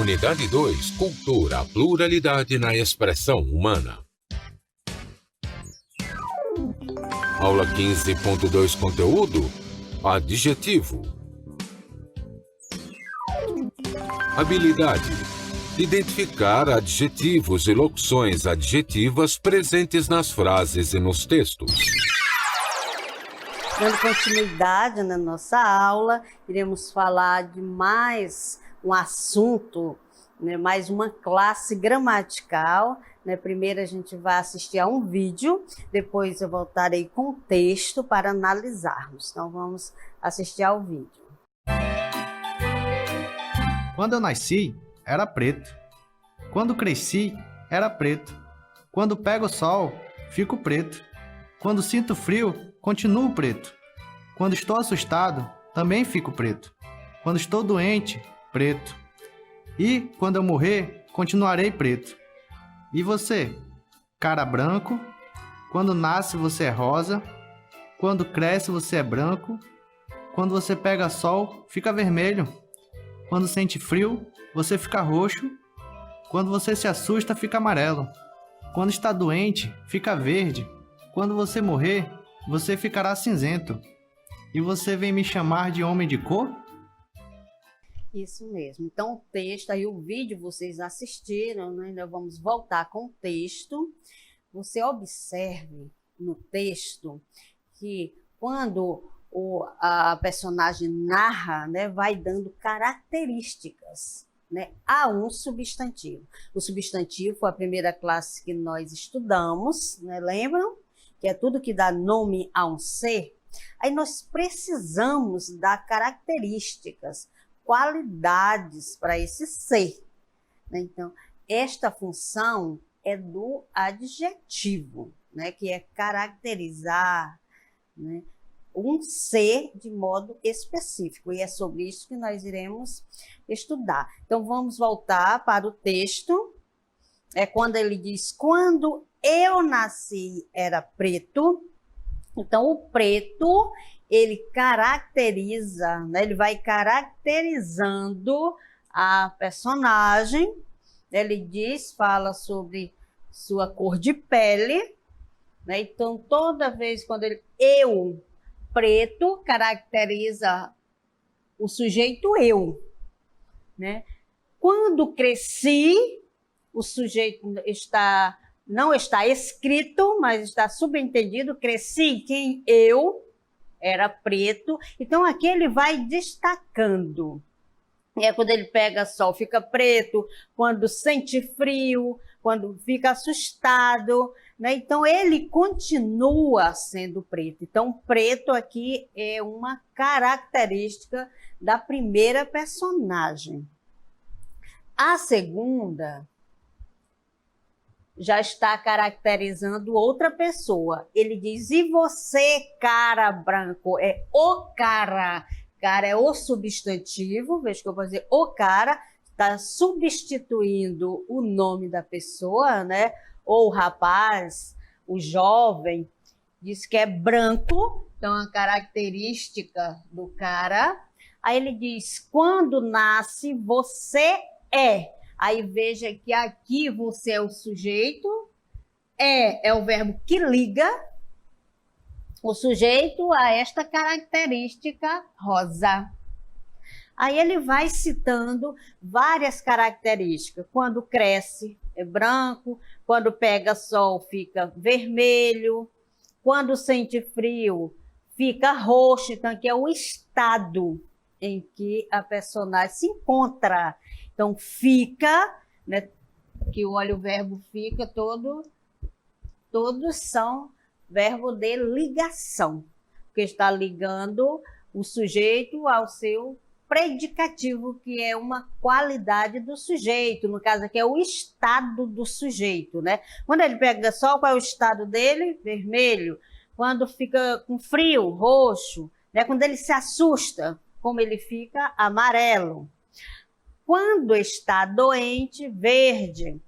Unidade 2, Cultura, pluralidade na expressão humana. Aula 15.2, conteúdo, adjetivo. Habilidade: identificar adjetivos e locuções adjetivas presentes nas frases e nos textos. Dando continuidade na nossa aula, iremos falar de mais um assunto, né, mais uma classe gramatical. Né? Primeiro a gente vai assistir a um vídeo, depois eu voltarei com o texto para analisarmos. Então vamos assistir ao vídeo. Quando eu nasci, era preto. Quando cresci, era preto. Quando pego o sol, fico preto. Quando sinto frio, continuo preto. Quando estou assustado, também fico preto. Quando estou doente, preto. E, quando eu morrer, continuarei preto. E você? Cara branco. Quando nasce, você é rosa. Quando cresce, você é branco. Quando você pega sol, fica vermelho. Quando sente frio, você fica roxo. Quando você se assusta, fica amarelo. Quando está doente, fica verde. Quando você morrer, você ficará cinzento. E você vem me chamar de homem de cor? Isso mesmo. Então, o texto aí, o vídeo vocês assistiram, né? Ainda vamos voltar com o texto. Você observe no texto que quando a personagem narra, né, vai dando características, né, a um substantivo. O substantivo foi a primeira classe que nós estudamos, né, lembram? Que é tudo que dá nome a um ser. Aí nós precisamos dar características, qualidades para esse ser. Né? Então, esta função é do adjetivo, né, que é caracterizar, né, um ser de modo específico, e é sobre isso que nós iremos estudar. Então, vamos voltar para o texto. É quando ele diz, quando eu nasci era preto. Então, o preto, ele caracteriza, né, ele vai caracterizando a personagem. Ele diz, fala sobre sua cor de pele, né? Então, toda vez quando eu, preto, caracteriza o sujeito eu, né? Quando cresci, o sujeito não está escrito, mas está subentendido, cresci quem eu, era preto. Então, aqui ele vai destacando. Quando ele pega sol, fica preto, quando sente frio, quando fica assustado, né? Então, ele continua sendo preto. Então, preto aqui é uma característica da primeira personagem. A segunda já está caracterizando outra pessoa. Ele diz, e você, cara branco? É o cara. Cara é o substantivo, veja que eu vou dizer o cara, está substituindo o nome da pessoa, né? Ou o rapaz, o jovem, diz que é branco, então a característica do cara. Aí ele diz, quando nasce, você é. Aí veja que aqui você é o sujeito, é o verbo que liga o sujeito a esta característica rosa. Aí ele vai citando várias características. Quando cresce, é branco. Quando pega sol, fica vermelho. Quando sente frio, fica roxo. Então, aqui é o estado em que a personagem se encontra. Então, fica, né, que olha o verbo fica, todos são verbo de ligação, porque está ligando o sujeito ao seu predicativo, que é uma qualidade do sujeito, no caso aqui é o estado do sujeito, né? Quando ele pega sol, qual é o estado dele? Vermelho. Quando fica com frio, roxo, né? Quando ele se assusta, como ele fica? Amarelo. Quando está doente, verde.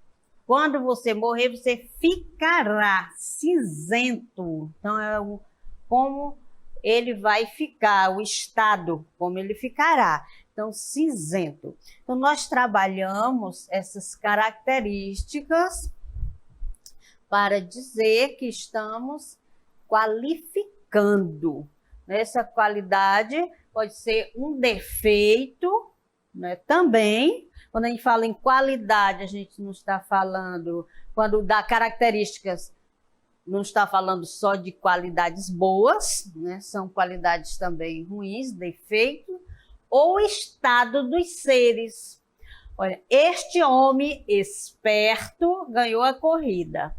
Quando você morrer, você ficará cinzento. Então, como ele vai ficar, o estado, como ele ficará. Então, cinzento. Então, nós trabalhamos essas características para dizer que estamos qualificando. Essa qualidade pode ser um defeito, né? Também, quando a gente fala em qualidade, a gente não está falando, quando dá características, não está falando só de qualidades boas, né? São qualidades também ruins, defeito, ou estado dos seres. Olha, este homem esperto ganhou a corrida.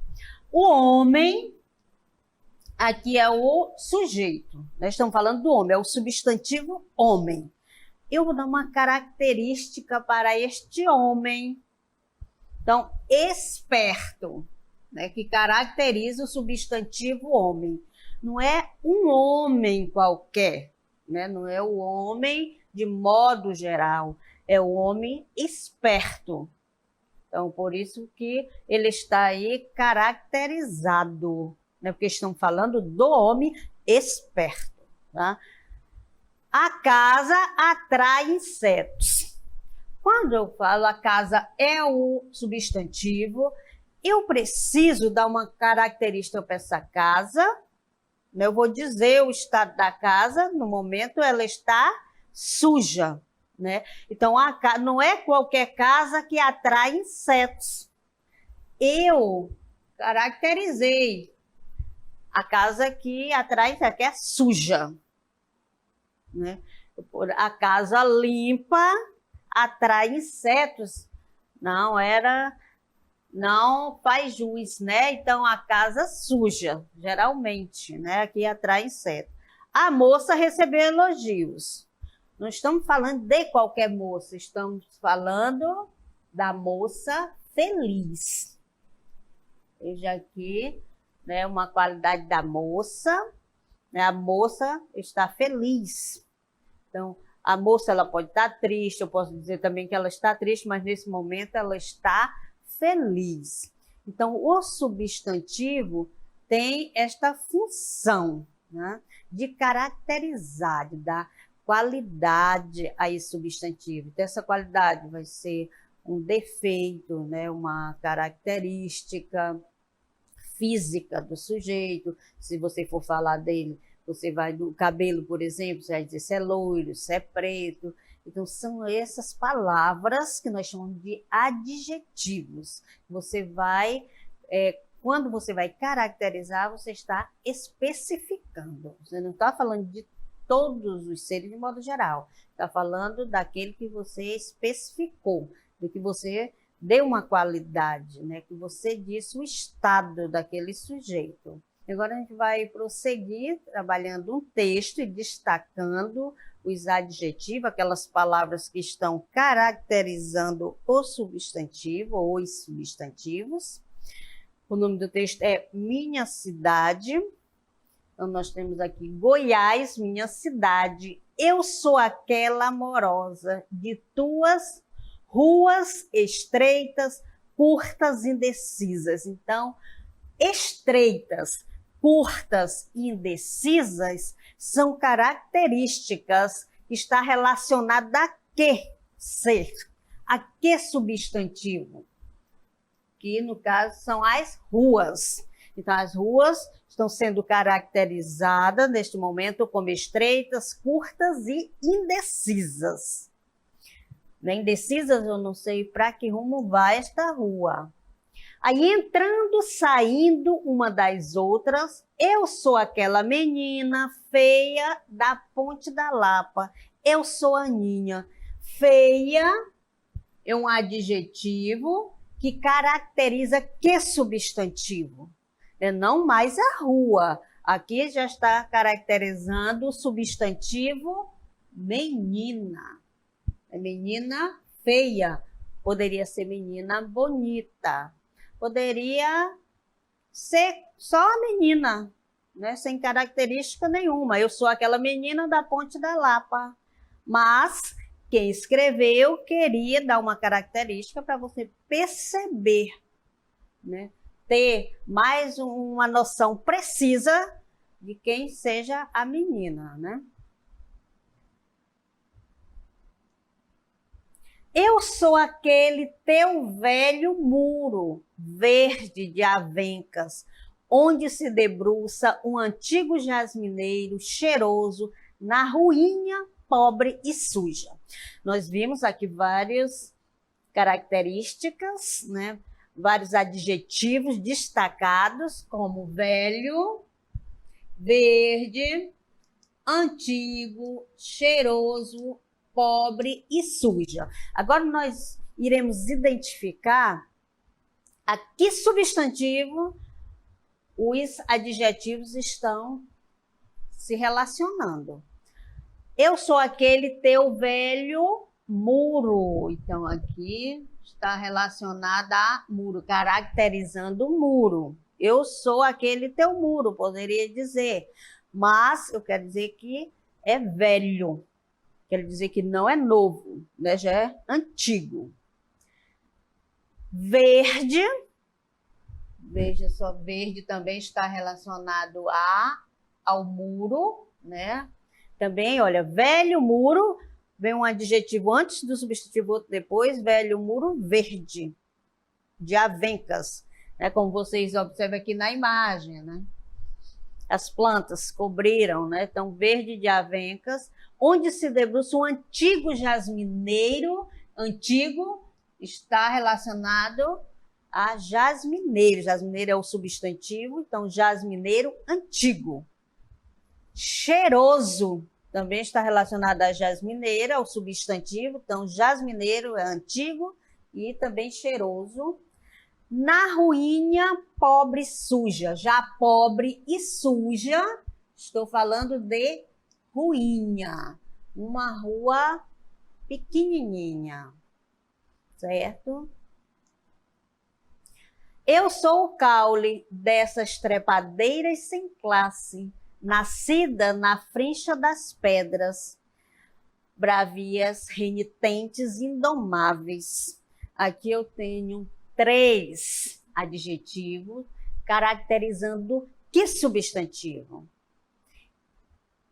O homem, aqui é o sujeito, nós estamos falando do homem, é o substantivo homem. Eu vou dar uma característica para este homem. Então, esperto, né, que caracteriza o substantivo homem. Não é um homem qualquer, né? Não é o homem de modo geral, é o homem esperto. Então, por isso que ele está aí caracterizado, né? Porque estão falando do homem esperto. Tá? A casa atrai insetos. Quando eu falo a casa é o substantivo, eu preciso dar uma característica para essa casa. Eu vou dizer o estado da casa, no momento ela está suja, né? Então, não é qualquer casa que atrai insetos. Eu caracterizei a casa que atrai insetos, que é suja, né? A casa limpa atrai insetos. Não faz jus, né? Então, a casa suja, geralmente, né? Aqui atrai inseto. A moça recebeu elogios. Não estamos falando de qualquer moça, estamos falando da moça feliz. Veja aqui, né? Uma qualidade da moça, né? A moça está feliz. Então, a moça ela pode estar triste, eu posso dizer também que ela está triste, mas nesse momento ela está feliz. Então, o substantivo tem esta função, né, de caracterizar, de dar qualidade a esse substantivo. Então, essa qualidade vai ser um defeito, né, uma característica física do sujeito. Se você for falar dele, você vai do cabelo, por exemplo, você vai dizer se é loiro, se é preto. Então, são essas palavras que nós chamamos de adjetivos. Você vai, quando você vai caracterizar, você está especificando. Você não está falando de todos os seres de modo geral. Está falando daquele que você especificou, do que você deu uma qualidade, né? Que você disse o estado daquele sujeito. Agora a gente vai prosseguir trabalhando um texto e destacando os adjetivos, aquelas palavras que estão caracterizando o substantivo ou os substantivos. O nome do texto é Minha Cidade. Então, nós temos aqui Goiás, minha cidade. Eu sou aquela amorosa de tuas ruas estreitas, curtas, indecisas. Então, estreitas, curtas e indecisas são características que está relacionada a que ser, a que substantivo, que no caso são as ruas. Então as ruas estão sendo caracterizadas neste momento como estreitas, curtas e indecisas. Indecisas, eu não sei para que rumo vai esta rua. Aí, entrando, saindo uma das outras, eu sou aquela menina feia da Ponte da Lapa. Eu sou a Aninha. Feia é um adjetivo que caracteriza que substantivo? É não mais a rua. Aqui já está caracterizando o substantivo menina. É menina feia. Poderia ser menina bonita. Poderia ser só a menina, né? Sem característica nenhuma. Eu sou aquela menina da Ponte da Lapa. Mas quem escreveu queria dar uma característica para você perceber, né? Ter mais uma noção precisa de quem seja a menina, né? Eu sou aquele teu velho muro, verde de avencas, onde se debruça um antigo jasmineiro cheiroso na ruína pobre e suja. Nós vimos aqui várias características, né? Vários adjetivos destacados, como velho, verde, antigo, cheiroso, pobre e suja. Agora nós iremos identificar a que substantivo os adjetivos estão se relacionando. Eu sou aquele teu velho muro. Então, aqui está relacionada a muro, caracterizando o muro. Eu sou aquele teu muro, poderia dizer. Mas eu quero dizer que é velho. Quero dizer que não é novo, né? Já é antigo. Verde. Veja só, verde também está relacionado ao muro, né? Também, olha, velho muro, vem um adjetivo antes do substantivo, outro depois, velho muro verde, de avencas, né? Como vocês observam aqui na imagem, né? As plantas cobriram, né? Então, verde de avencas, onde se debruça um antigo jasmineiro, antigo está relacionado a jasmineiro. Jasmineiro é o substantivo, então jasmineiro antigo. Cheiroso também está relacionado a jasmineira, o substantivo, então jasmineiro é antigo e também cheiroso. Na ruína, pobre e suja. Já pobre e suja, estou falando de ruína, uma rua pequenininha, certo? Eu sou o caule dessas trepadeiras sem classe, nascida na frincha das pedras, bravias, renitentes, indomáveis. Aqui eu tenho 3 adjetivos caracterizando que substantivo?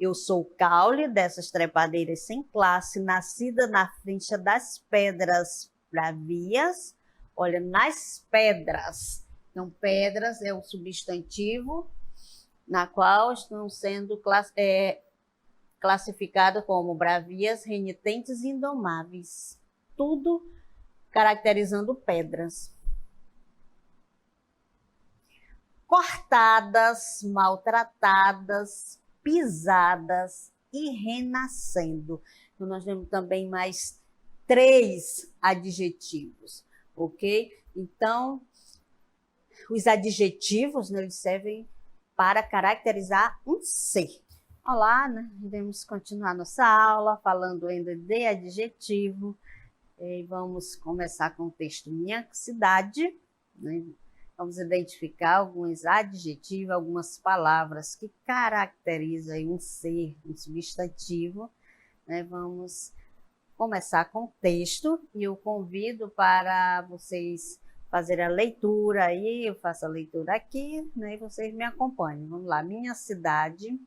Eu sou o caule dessas trepadeiras sem classe, nascida na frincha das pedras, bravias. Olha, nas pedras. Então, pedras é o substantivo na qual estão sendo classificadas como bravias, renitentes e indomáveis. Tudo caracterizando pedras. Cortadas, maltratadas, pisadas e renascendo. Então, nós temos também mais 3 adjetivos, ok? Então, os adjetivos, né, eles servem para caracterizar um ser. Olá, né? Vamos continuar nossa aula falando ainda de adjetivo. E vamos começar com o texto Minha Cidade, né? Vamos identificar alguns adjetivos, algumas palavras que caracterizam um ser, um substantivo, né? Vamos começar com o texto e eu convido para vocês fazerem a leitura aí, eu faço a leitura aqui, né? E vocês me acompanhem. Vamos lá, minha cidade.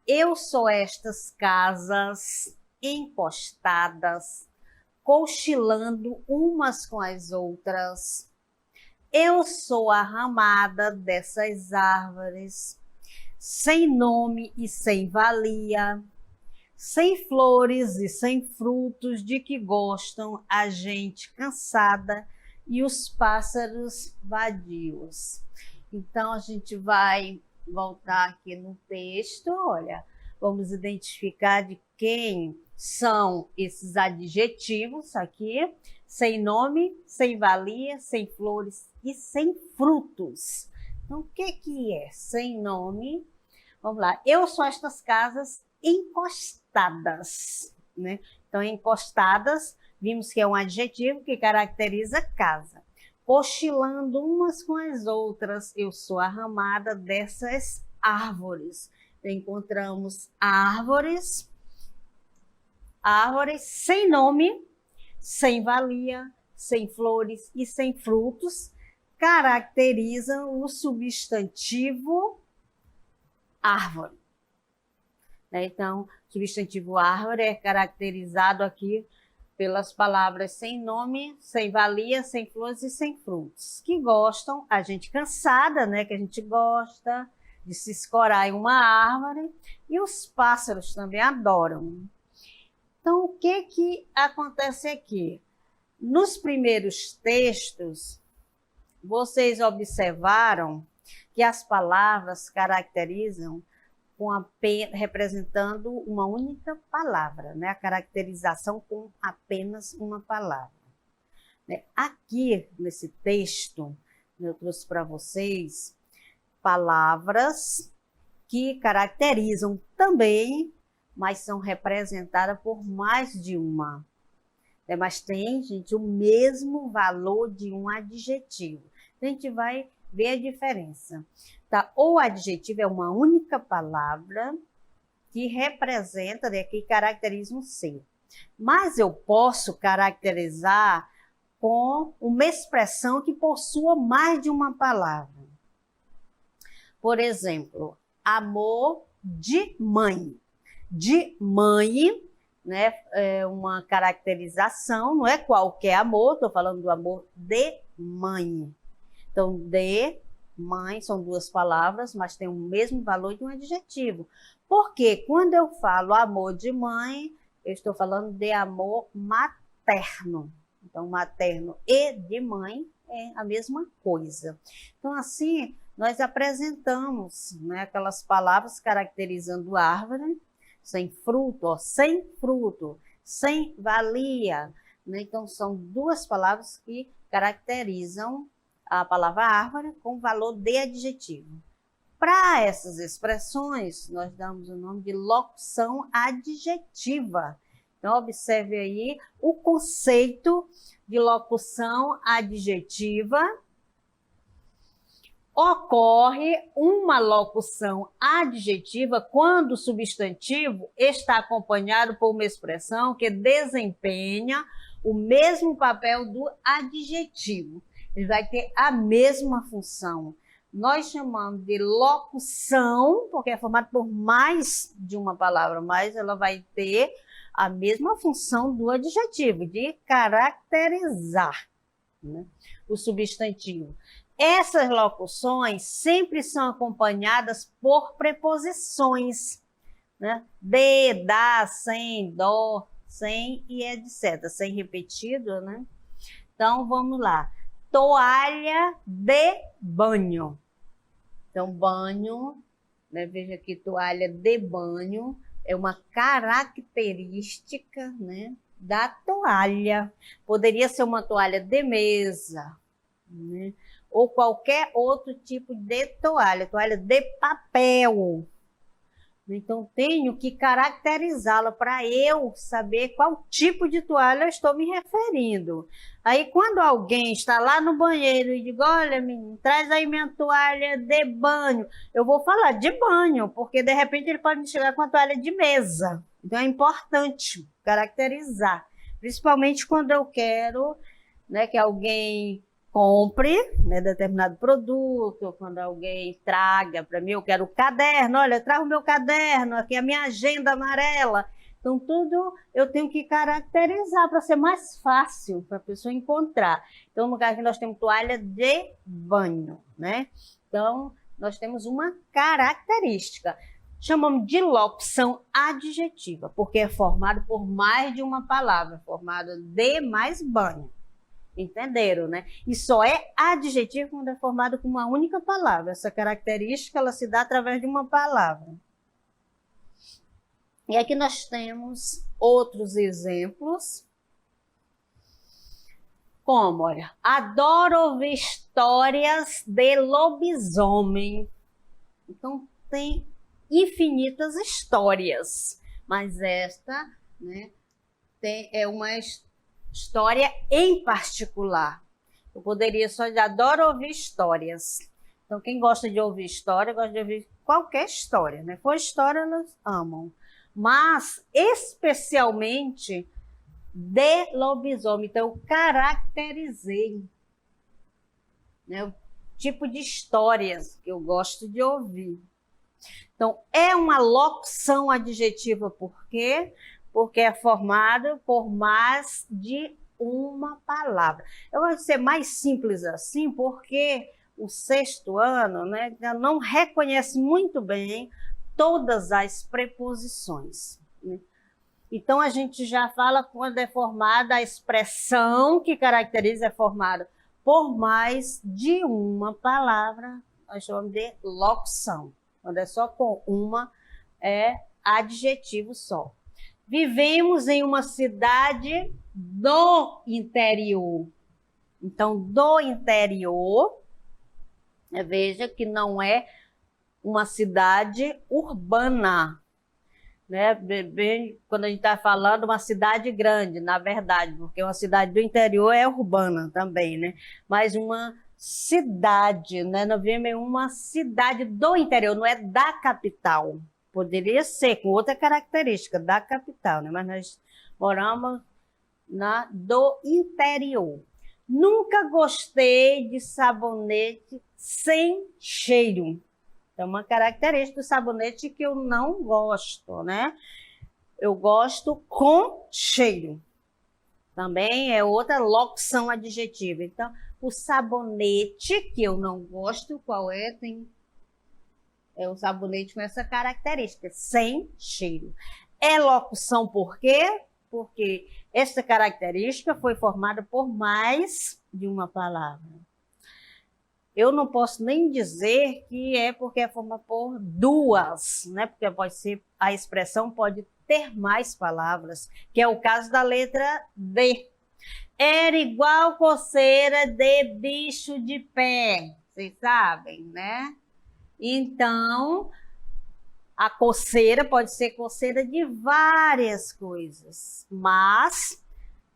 Eu sou estas casas encostadas, cochilando umas com as outras. Eu sou a ramada dessas árvores, sem nome e sem valia, sem flores e sem frutos, de que gostam a gente cansada e os pássaros vadios. Então, a gente vai voltar aqui no texto, olha, vamos identificar de quem são esses adjetivos aqui, sem nome, sem valia, sem flores e sem frutos. Então, o que é sem nome? Vamos lá, eu sou estas casas encostadas, né? Então, encostadas, vimos que é um adjetivo que caracteriza casa. Cochilando umas com as outras, eu sou a ramada dessas árvores. Então, encontramos árvores sem nome, sem valia, sem flores e sem frutos, caracterizam o substantivo árvore. Então, o substantivo árvore é caracterizado aqui pelas palavras sem nome, sem valia, sem flores e sem frutos. Que gostam, a gente cansada, né? Que a gente gosta de se escorar em uma árvore. E os pássaros também adoram. Então, o que acontece aqui? Nos primeiros textos, vocês observaram que as palavras caracterizam representando uma única palavra, né? A caracterização com apenas uma palavra. Aqui, nesse texto, eu trouxe para vocês palavras que caracterizam também, mas são representadas por mais de uma. Mas tem, gente, o mesmo valor de um adjetivo. A gente vai ver a diferença. Tá? O adjetivo é uma única palavra que representa, né, que caracteriza um ser. Mas eu posso caracterizar com uma expressão que possua mais de uma palavra. Por exemplo, amor de mãe. De mãe, né, é uma caracterização, não é qualquer amor, estou falando do amor de mãe. Então, de mãe são duas palavras, mas tem o mesmo valor de um adjetivo. Porque quando eu falo amor de mãe, eu estou falando de amor materno. Então, materno e de mãe é a mesma coisa. Então, assim, nós apresentamos, né, aquelas palavras caracterizando árvore, sem fruto, sem valia. Né? Então, são duas palavras que caracterizam a palavra árvore com valor de adjetivo. Para essas expressões, nós damos o nome de locução adjetiva. Então, observe aí o conceito de locução adjetiva. Ocorre uma locução adjetiva quando o substantivo está acompanhado por uma expressão que desempenha o mesmo papel do adjetivo. Ele vai ter a mesma função. Nós chamamos de locução, porque é formado por mais de uma palavra, mas ela vai ter a mesma função do adjetivo, de caracterizar, né, o substantivo. Essas locuções sempre são acompanhadas por preposições, né? De, da, sem, do, sem e etc. Sem repetido, né? Então, vamos lá. Toalha de banho. Então, banho, né? Veja aqui, toalha de banho é uma característica, né, da toalha. Poderia ser uma toalha de mesa, né? Ou qualquer outro tipo de toalha, toalha de papel. Então, tenho que caracterizá-la para eu saber qual tipo de toalha eu estou me referindo. Aí, quando alguém está lá no banheiro e diz, olha, menino, traz aí minha toalha de banho, eu vou falar de banho, porque de repente ele pode me chegar com a toalha de mesa. Então, é importante caracterizar, principalmente quando eu quero, né, que alguém compre, né, determinado produto, quando alguém traga para mim, eu quero o caderno, olha, eu trago o meu caderno, aqui a minha agenda amarela. Então, tudo eu tenho que caracterizar para ser mais fácil para a pessoa encontrar. Então, no caso aqui, nós temos toalha de banho, né? Então, nós temos uma característica. Chamamos de locução adjetiva, porque é formado por mais de uma palavra, formado de mais banho. Entenderam, né? E só é adjetivo quando é formado com uma única palavra. Essa característica, ela se dá através de uma palavra. E aqui nós temos outros exemplos. Como, olha, adoro ouvir histórias de lobisomem. Então, tem infinitas histórias. Mas esta, né, é uma história em particular. Eu poderia só dizer, adoro ouvir histórias. Então, quem gosta de ouvir história, gosta de ouvir qualquer história, né? For história, elas amam. Mas, especialmente, de lobisomem. Então, eu caracterizei, né, o tipo de histórias que eu gosto de ouvir. Então, é uma locução adjetiva, por quê? porque é formado por mais de uma palavra. Eu vou ser mais simples assim, porque o sexto ano, né, não reconhece muito bem todas as preposições, né? Então, a gente já fala quando é formada a expressão que caracteriza, é formada por mais de uma palavra, nós chamamos de locução. Quando é só com uma, é adjetivo só. Vivemos em uma cidade do interior. Então, do interior, veja que não é uma cidade urbana, né? Bem, quando a gente está falando uma cidade grande, na verdade, porque uma cidade do interior é urbana também, né? Mas uma cidade, né? Nós vivemos em uma cidade do interior, não é da capital. Poderia ser com outra característica da capital, né? Mas nós moramos do interior. Nunca gostei de sabonete sem cheiro. É uma característica do sabonete que eu não gosto, né? Eu gosto com cheiro. Também é outra locução adjetiva. Então, o sabonete que eu não gosto, qual é? É o sabonete com essa característica, sem cheiro. É locução por quê? Porque essa característica foi formada por mais de uma palavra. Eu não posso nem dizer que é porque é formada por duas, né? Porque pode ser, a expressão pode ter mais palavras, que é o caso da letra D. Era igual coceira de bicho de pé, vocês sabem, né? Então, a coceira pode ser coceira de várias coisas, mas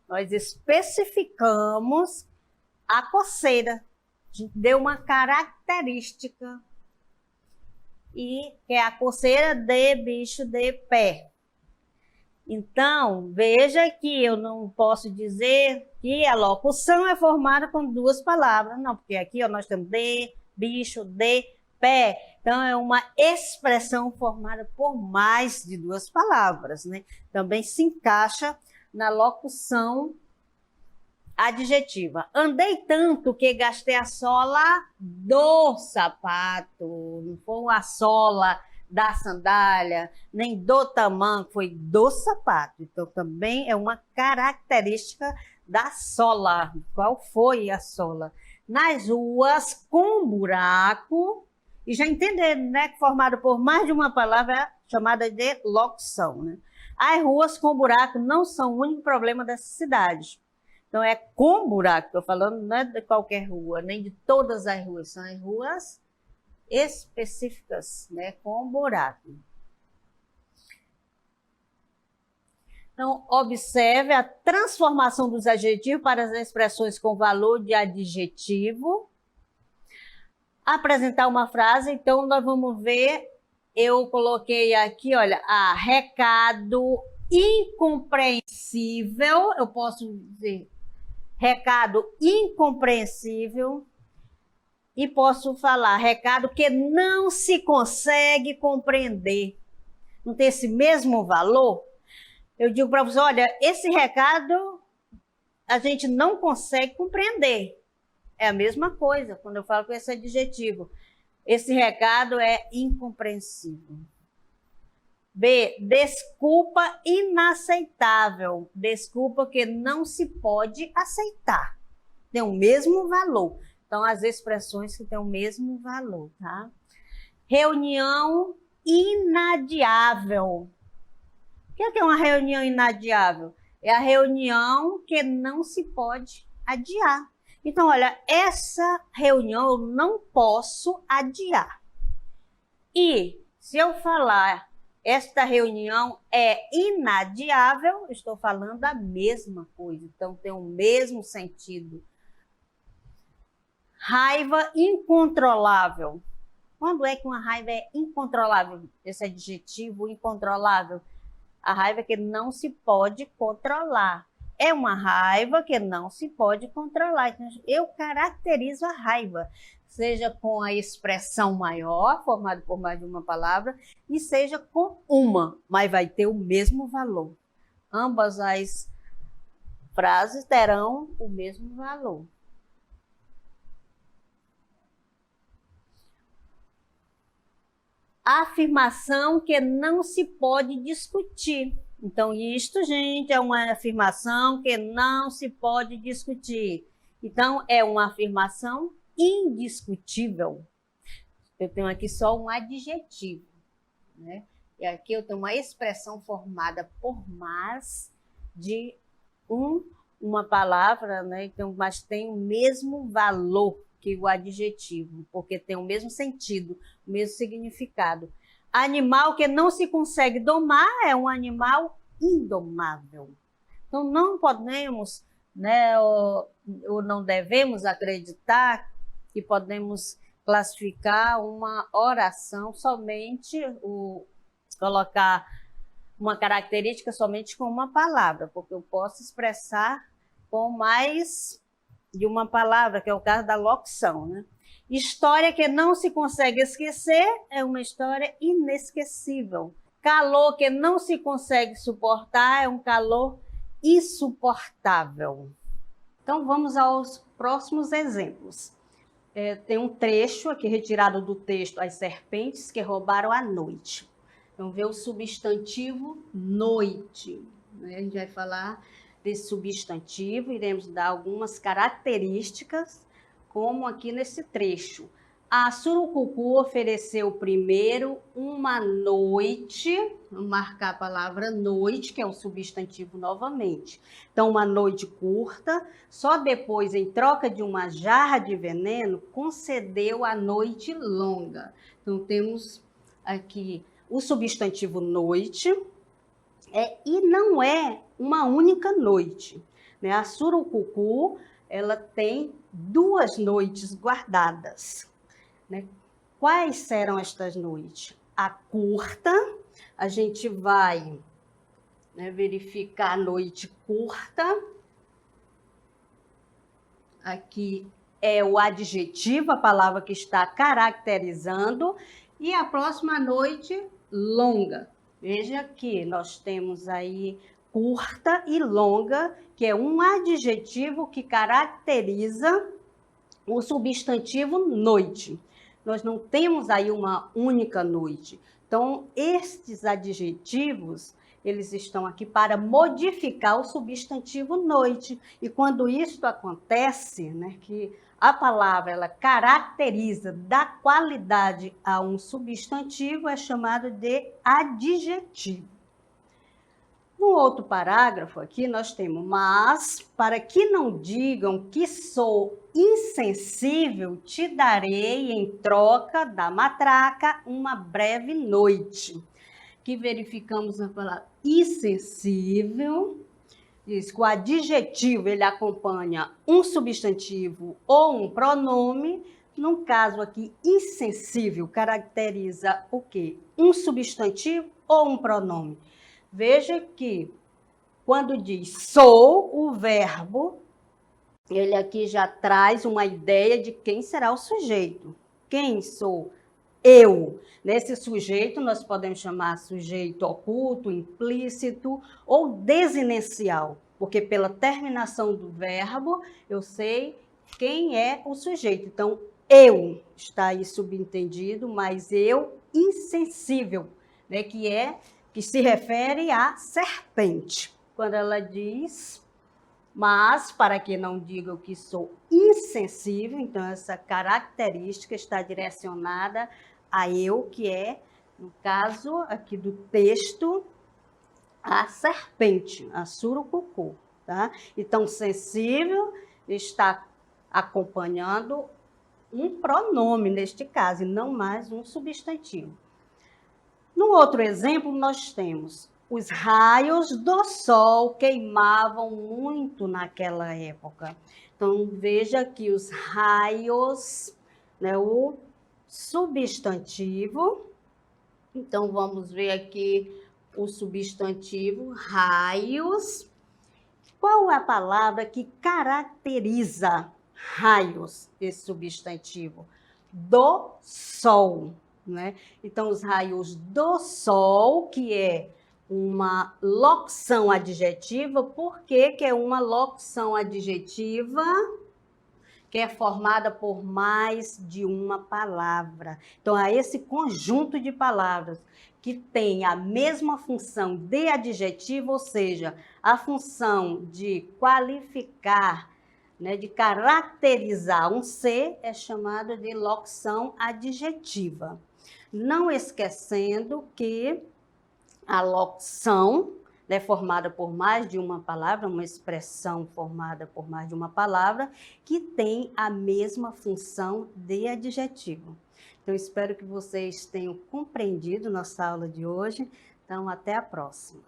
nós especificamos a coceira. A gente deu uma característica, e que é a coceira de bicho de pé. Então, veja que eu não posso dizer que a locução é formada com duas palavras, não, porque aqui ó, nós temos de, bicho, de, pé. Então, é uma expressão formada por mais de duas palavras, né? Também se encaixa na locução adjetiva. Andei tanto que gastei a sola do sapato, não foi a sola da sandália, nem do tamanco, foi do sapato. Então, também é uma característica da sola. Qual foi a sola? Nas ruas com buraco, e já entenderam, né, que formado por mais de uma palavra é chamada de locução, né? As ruas com buraco não são o único problema dessa cidade. Então, é com buraco, estou falando, não é de qualquer rua, nem de todas as ruas, são as ruas específicas, né, com buraco. Então, observe a transformação dos adjetivos para as expressões com valor de adjetivo. Apresentar uma frase, então nós vamos ver, eu coloquei aqui, olha, recado incompreensível, eu posso dizer recado incompreensível, e posso falar recado que não se consegue compreender. Não tem esse mesmo valor? Eu digo para você, olha, esse recado a gente não consegue compreender. É a mesma coisa quando eu falo com esse adjetivo. Esse recado é incompreensível. B, desculpa inaceitável. Desculpa que não se pode aceitar. Tem o mesmo valor. Então, as expressões que têm o mesmo valor, tá? Reunião inadiável. O que é uma reunião inadiável? É a reunião que não se pode adiar. Então, olha, essa reunião eu não posso adiar. E se eu falar esta reunião é inadiável, estou falando a mesma coisa. Então, tem o mesmo sentido. Raiva incontrolável. Quando é que uma raiva é incontrolável? Esse adjetivo incontrolável. A raiva que não se pode controlar. É uma raiva que não se pode controlar. Então, eu caracterizo a raiva, seja com a expressão maior, formada por mais de uma palavra, e seja com uma, mas vai ter o mesmo valor. Ambas as frases terão o mesmo valor. Afirmação que não se pode discutir. Então, isto, gente, é uma afirmação que não se pode discutir. Então, é uma afirmação indiscutível. Eu tenho aqui só um adjetivo, né? E aqui eu tenho uma expressão formada por mais de uma palavra, né? Então, mas tem o mesmo valor que o adjetivo, porque tem o mesmo sentido, o mesmo significado. Animal que não se consegue domar é um animal indomável. Então, não podemos, né, ou não devemos acreditar que podemos classificar uma oração somente, colocar uma característica somente com uma palavra, porque eu posso expressar com mais de uma palavra, que é o caso da locução, né? História que não se consegue esquecer é uma história inesquecível. Calor que não se consegue suportar é um calor insuportável. Então, vamos aos próximos exemplos. Tem um trecho aqui retirado do texto As Serpentes que Roubaram a Noite. Então, vê o substantivo noite, né? A gente vai falar desse substantivo, iremos dar algumas características, como aqui nesse trecho. A Surucucu ofereceu primeiro uma noite, vamos marcar a palavra noite, que é um substantivo novamente. Então, uma noite curta, só depois, em troca de uma jarra de veneno, concedeu a noite longa. Então, temos aqui o substantivo noite, e não é uma única noite, né? A Surucucu, ela tem 2 noites guardadas, né? Quais serão estas noites? A curta, a gente vai, né, verificar a noite curta. Aqui é o adjetivo, a palavra que está caracterizando. E a próxima noite, longa. Veja que nós temos aí curta e longa, que é um adjetivo que caracteriza o substantivo noite. Nós não temos aí uma única noite. Então, estes adjetivos, eles estão aqui para modificar o substantivo noite. E quando isso acontece, né, que a palavra ela caracteriza, dá qualidade a um substantivo, é chamado de adjetivo. No outro parágrafo aqui nós temos, mas para que não digam que sou insensível, te darei em troca da matraca uma breve noite. Que verificamos a palavra insensível, diz que o adjetivo ele acompanha um substantivo ou um pronome. No caso aqui, insensível caracteriza o quê? Um substantivo ou um pronome? Veja que quando diz sou, o verbo, ele aqui já traz uma ideia de quem será o sujeito. Quem sou? Eu. Nesse sujeito, nós podemos chamar sujeito oculto, implícito ou desinencial, porque pela terminação do verbo, eu sei quem é o sujeito. Então, eu está aí subentendido, mas eu insensível, né, que se refere à serpente. Quando ela diz, mas para que não digam que sou insensível, então essa característica está direcionada a eu, que é, no caso aqui do texto, a serpente, a Surucucu, tá? Então, sensível está acompanhando um pronome, neste caso, e não mais um substantivo. No outro exemplo, nós temos os raios do sol queimavam muito naquela época. Então, veja que os raios, né, o substantivo. Então, vamos ver aqui o substantivo raios. Qual é a palavra que caracteriza raios, esse substantivo? Do sol, né? Então, os raios do sol, que é uma locução adjetiva. Por que que é uma locução adjetiva? Que é formada por mais de uma palavra. Então, há esse conjunto de palavras que tem a mesma função de adjetivo, ou seja, a função de qualificar, né, de caracterizar um ser, é chamada de locução adjetiva. Não esquecendo que a locução é formada por mais de uma palavra, uma expressão formada por mais de uma palavra, que tem a mesma função de adjetivo. Então, espero que vocês tenham compreendido nossa aula de hoje. Então, até a próxima.